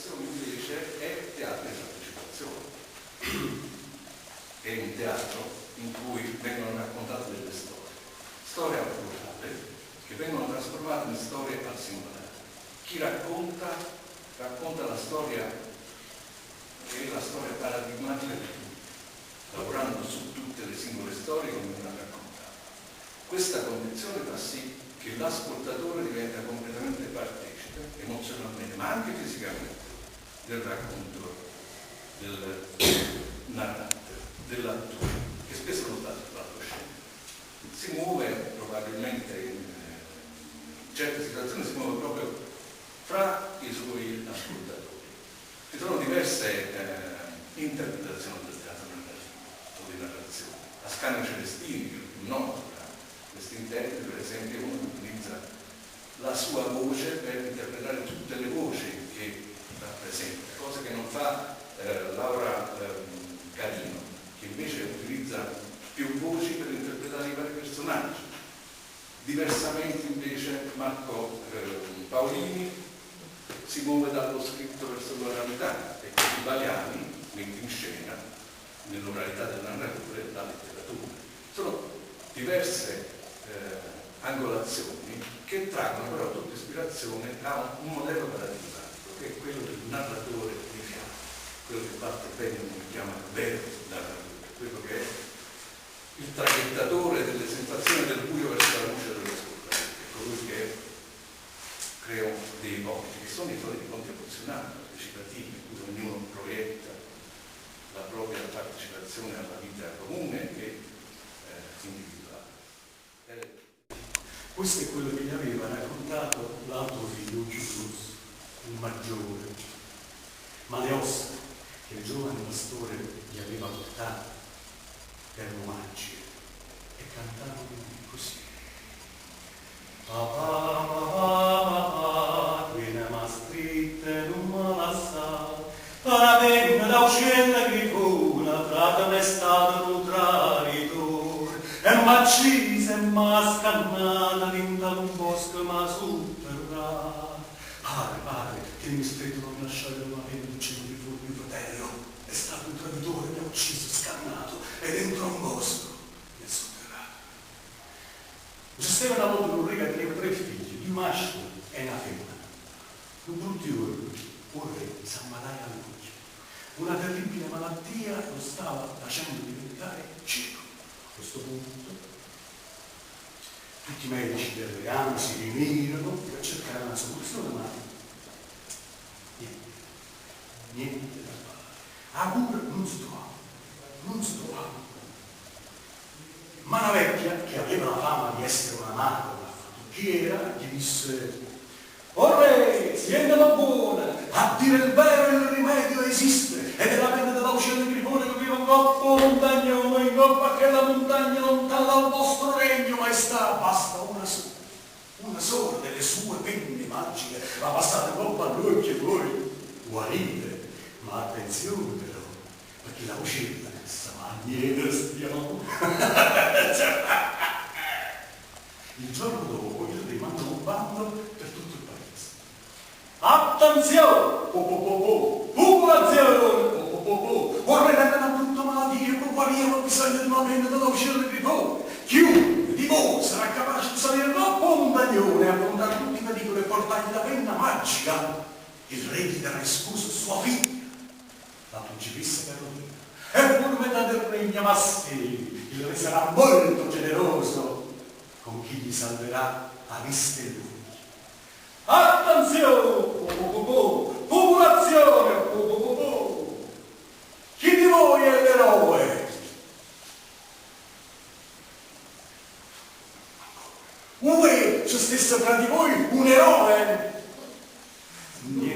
rappresentazione invece è teatro di partecipazione. È un teatro in cui vengono raccontate delle storie al plurale, che vengono trasformate in storie al singolare. Chi racconta la storia che è la storia paradigmatica di tutti, lavorando su tutte le singole storie che vengono raccontate. Questa condizione fa sì che l'ascoltatore diventa completamente partecipe, emozionalmente, ma anche fisicamente, del racconto del narrante, dell'attore, che spesso non sta sul palcoscenico. Si muove probabilmente in certe situazioni, si muove proprio fra i suoi ascoltatori. Ci sono diverse interpretazioni del teatro narrativo o di narrazione. Ascanio Celestini, che è il più noto tra questi interpreti, per esempio, uno utilizza la sua voce per interpretare tutte le voci che rappresenta, cosa che non fa Laura Carino, che invece utilizza più voci per interpretare i vari personaggi. Diversamente invece Marco Paolini si muove dallo scritto verso l'oralità e così Valiani mette in scena, nell'oralità del narratore, la letteratura. Sono diverse angolazioni che traggono però tutta ispirazione a un modello paradigmatico, che è quello del narratore di fianco, quello che Walter Benjamin chiama vero narratore, quello che è il traghettatore delle sensazioni del buio verso la luce dell'oscurità, è colui che crea dei ponti, che sono i ponti emozionali, partecipativi, in cui ognuno proietta la propria partecipazione alla vita comune e individuale. Questo è quello che gli aveva raccontato l'altro figlio, Giulius, il maggiore, Maleosta, che il giovane pastore gli aveva portato per omaggi, e cantavano così. Papà, papà, viene ma scritte non me la sa, la penna da uccello grifona, frate m'è stato un traditore, e m'accise e m'ha scannata dentro un bosco ma sotterra. Pare, che mi stretto non mi lasciare una penna d'uccello grifone, mio fratello, è stato un traditore, mi ha ucciso, scannato, e dentro un bosco mi ha sotterrato. Giuseppe una volta un re che aveva 3 figli, un maschio e una femmina. Un brutto giorno, un re si ammalava all'occhio. Una terribile malattia lo stava facendo diventare cieco. A questo punto tutti i medici del regame si riunirono per cercare una soluzione, ma niente da fare. A cura non si trovava. Ma una vecchia, che aveva la fama di essere una maga, una fattucchiera, gli disse: "O re, siendolo buona, a dire il vero il rimedio esiste, ed è la penna dell'uccello grifone che vive in coppa montagnone, in coppa che la montagna lontana dal vostro regno, maestà, basta una sola delle sue penne magiche, la passate in coppa all'occhio e voi guarite, ma attenzione però, perché la uccella niente stiamo. Il giorno dopo il re mandò un bando per tutto il paese. Attenzione! Popolazione! Vorrei andare a brutta malattia per guarire, ho bisogno di una penna dell'uccello grifone. Chiunque di voi sarà capace di salire dopo montagnone e affrontare tutti i pericoli e portargli la penna magica, il re gli darà scusa sua figlia, la principessa Carolina. E pur metà del regno maschile, il re sarà molto generoso con chi gli salverà a vista e lui. Attenzione! Popolazione! Chi di voi è l'eroe? Uè, c'è stesso tra di voi un eroe?